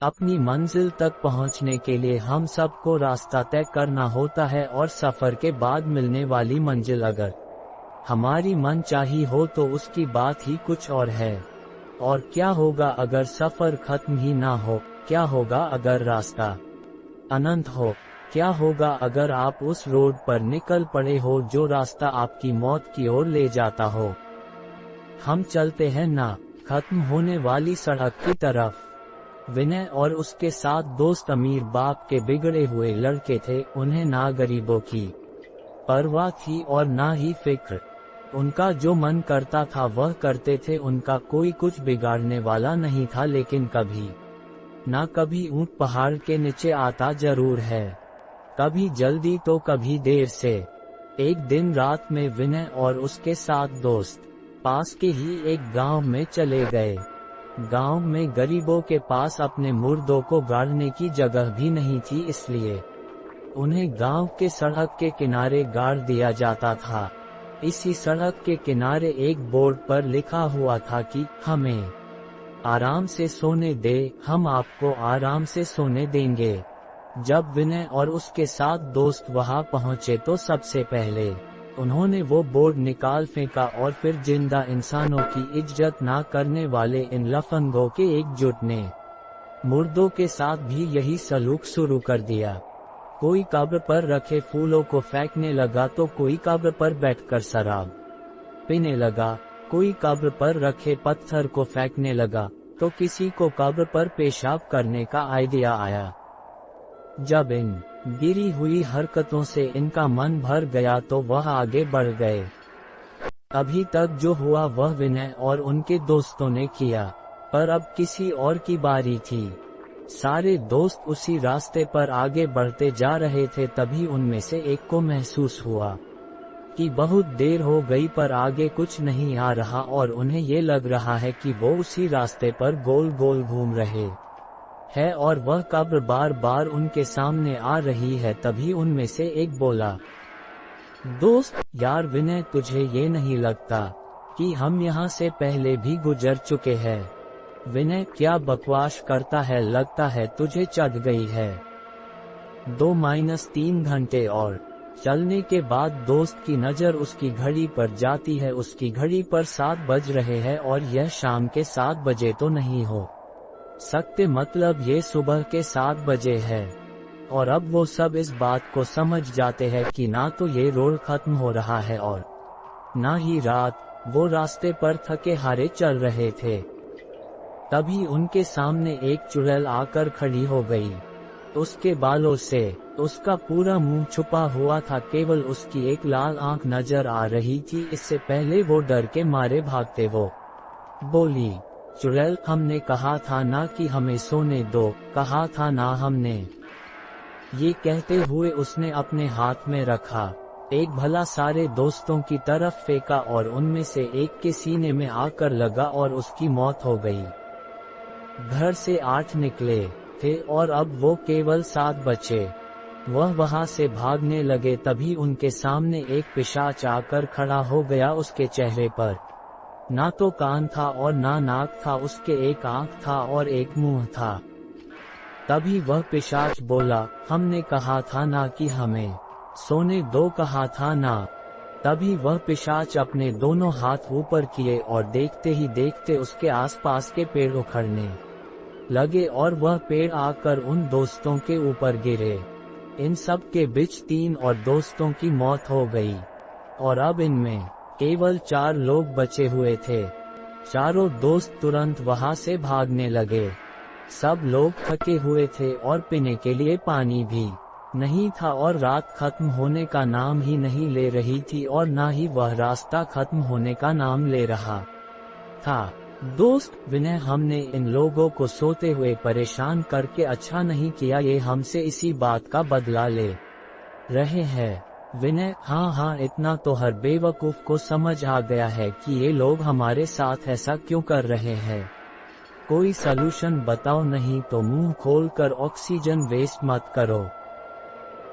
अपनी मंजिल तक पहुंचने के लिए हम सबको रास्ता तय करना होता है, और सफर के बाद मिलने वाली मंजिल अगर हमारी मनचाही हो तो उसकी बात ही कुछ और है। और क्या होगा अगर सफर खत्म ही ना हो? क्या होगा अगर रास्ता अनंत हो? क्या होगा अगर आप उस रोड पर निकल पड़े हो जो रास्ता आपकी मौत की ओर ले जाता हो? हम चलते हैं ना खत्म होने वाली सड़क की तरफ। विनय और उसके साथ दोस्त अमीर बाप के बिगड़े हुए लड़के थे। उन्हें ना गरीबों की परवाह थी और ना ही फिक्र। उनका जो मन करता था वह करते थे। उनका कोई कुछ बिगाड़ने वाला नहीं था, लेकिन कभी ना कभी ऊंट पहाड़ के नीचे आता जरूर है, कभी जल्दी तो कभी देर से। एक दिन रात में विनय और उसके साथ दोस्त पास के ही एक गांव में चले गए। गांव में गरीबों के पास अपने मुर्दों को गाड़ने की जगह भी नहीं थी, इसलिए उन्हें गांव के सड़क के किनारे गाड़ दिया जाता था। इसी सड़क के किनारे एक बोर्ड पर लिखा हुआ था कि हमें आराम से सोने दे, हम आपको आराम से सोने देंगे। जब विनय और उसके साथ दोस्त वहां पहुंचे तो सबसे पहले उन्होंने वो बोर्ड निकाल फेंका और फिर जिंदा इंसानों की इज्जत ना करने वाले इन लफंगों के एकजुट ने मुर्दों के साथ भी यही सलूक शुरू कर दिया। कोई कब्र पर रखे फूलों को फेंकने लगा तो कोई कब्र पर बैठकर शराब पीने लगा। कोई कब्र पर रखे पत्थर को फेंकने लगा तो किसी को कब्र पर पेशाब करने का आइडिया आया। जब इन गिरी हुई हरकतों से इनका मन भर गया तो वह आगे बढ़ गए। अभी तक जो हुआ वह विनय और उनके दोस्तों ने किया, पर अब किसी और की बारी थी। सारे दोस्त उसी रास्ते पर आगे बढ़ते जा रहे थे। तभी उनमें से एक को महसूस हुआ कि बहुत देर हो गई पर आगे कुछ नहीं आ रहा, और उन्हें ये लग रहा है कि वो उसी रास्ते पर गोल गोल घूम रहे है और वह कब्र बार बार उनके सामने आ रही है। तभी उनमें से एक बोला, दोस्त यार विनय, तुझे ये नहीं लगता कि हम यहाँ से पहले भी गुजर चुके हैं? विनय, क्या बकवास करता है, लगता है तुझे चढ़ गई है। 2-3 घंटे और चलने के बाद दोस्त की नजर उसकी घड़ी पर जाती है। उसकी घड़ी पर 7 बज रहे हैं और यह शाम के 7 बजे तो नहीं हो सकते, मतलब ये सुबह के 7 बजे है। और अब वो सब इस बात को समझ जाते हैं कि ना तो ये रोड खत्म हो रहा है और ना ही रात। वो रास्ते पर थके हारे चल रहे थे। तभी उनके सामने एक चुड़ैल आकर खड़ी हो गई। उसके बालों से उसका पूरा मुंह छुपा हुआ था, केवल उसकी एक लाल आंख नजर आ रही थी। इससे पहले वो डर के मारे भागते वो बोली, चुड़ैल, हमने कहा था ना कि हमें सोने दो, कहा था ना हमने। ये कहते हुए उसने अपने हाथ में रखा एक भला सारे दोस्तों की तरफ फेंका और उनमें से एक के सीने में आकर लगा और उसकी मौत हो गई। घर से 8 निकले थे और अब वो केवल 7 बचे। वह वहां से भागने लगे। तभी उनके सामने एक पिशाच आकर खड़ा हो गया। उसके चेहरे पर ना तो कान था और ना नाक था, उसके एक आंख था और एक मुंह था। तभी वह पिशाच बोला, हमने कहा था ना कि हमें सोने दो, कहा था ना। तभी वह पिशाच अपने दोनों हाथ ऊपर किए और देखते ही देखते उसके आसपास के पेड़ उखड़ने लगे और वह पेड़ आकर उन दोस्तों के ऊपर गिरे। इन सब के बीच 3 और दोस्तों की मौत हो गई और अब इनमें केवल 4 लोग बचे हुए थे। चारों दोस्त तुरंत वहां से भागने लगे। सब लोग थके हुए थे और पीने के लिए पानी भी नहीं था और रात खत्म होने का नाम ही नहीं ले रही थी और ना ही वह रास्ता खत्म होने का नाम ले रहा था। दोस्त विनय, हमने इन लोगों को सोते हुए परेशान करके अच्छा नहीं किया, ये हमसे इसी बात का बदला ले रहे हैं। विनय, हाँ, इतना तो हर बेवकूफ को समझ आ गया है कि ये लोग हमारे साथ ऐसा क्यों कर रहे हैं। कोई सलूशन बताओ, नहीं तो मुंह खोलकर ऑक्सीजन वेस्ट मत करो।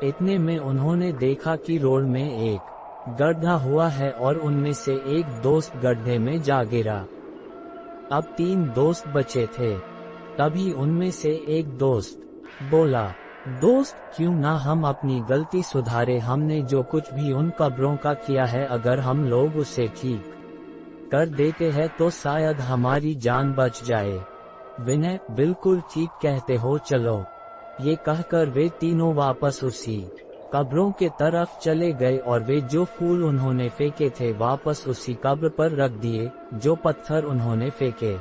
इतने में उन्होंने देखा कि रोड में एक गड्ढा हुआ है और उनमें से एक दोस्त गड्ढे में जा गिरा। अब 3 दोस्त बचे थे। तभी उनमें से एक दोस्त बोला, दोस्त क्यों ना हम अपनी गलती सुधारे, हमने जो कुछ भी उन कब्रों का किया है अगर हम लोग उसे ठीक कर देते हैं तो शायद हमारी जान बच जाए। विनय, बिल्कुल ठीक कहते हो, चलो। ये कहकर वे तीनों वापस उसी कब्रों के तरफ चले गए और वे जो फूल उन्होंने फेंके थे वापस उसी कब्र पर रख दिए, जो पत्थर उन्होंने फेंके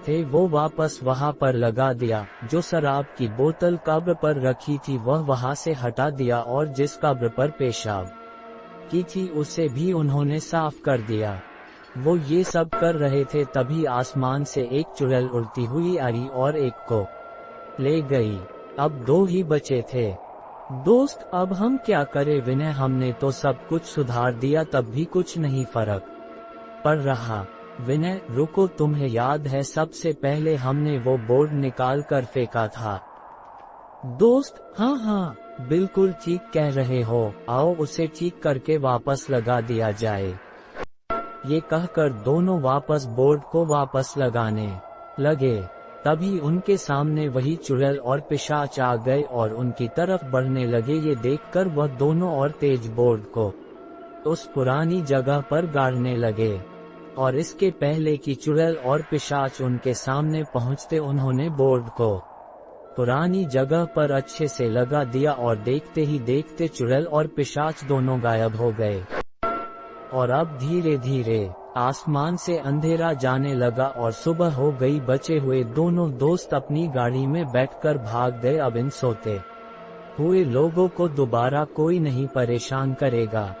थे वो वापस वहां पर लगा दिया, जो शराब की बोतल कब्र पर रखी थी वह वहां से हटा दिया और जिस कब्र पर पेशाब की थी उसे भी उन्होंने साफ कर दिया। वो ये सब कर रहे थे तभी आसमान से एक चुड़ैल उड़ती हुई आई और एक को ले गई। अब 2 ही बचे थे। दोस्त, अब हम क्या करें? विनय, हमने तो सब कुछ सुधार दिया तब भी कुछ नहीं फर्क पड़ रहा। विनय, रुको, तुम्हें याद है सबसे पहले हमने वो बोर्ड निकाल कर फेंका था? दोस्त, हाँ, बिल्कुल ठीक कह रहे हो, आओ उसे ठीक करके वापस लगा दिया जाए। ये कहकर दोनों वापस बोर्ड को वापस लगाने लगे। तभी उनके सामने वही चुड़ैल और पिशाच आ गए और उनकी तरफ बढ़ने लगे। ये देखकर वह दोनों और तेज बोर्ड को उस पुरानी जगह पर गाड़ने लगे और इसके पहले कि चुड़ैल और पिशाच उनके सामने पहुंचते उन्होंने बोर्ड को पुरानी जगह पर अच्छे से लगा दिया और देखते ही देखते चुड़ैल और पिशाच दोनों गायब हो गए। और अब धीरे धीरे आसमान से अंधेरा जाने लगा और सुबह हो गई। बचे हुए दोनों दोस्त अपनी गाड़ी में बैठकर भाग गए। अब इन सोते हुए लोगों को दोबारा कोई नहीं परेशान करेगा।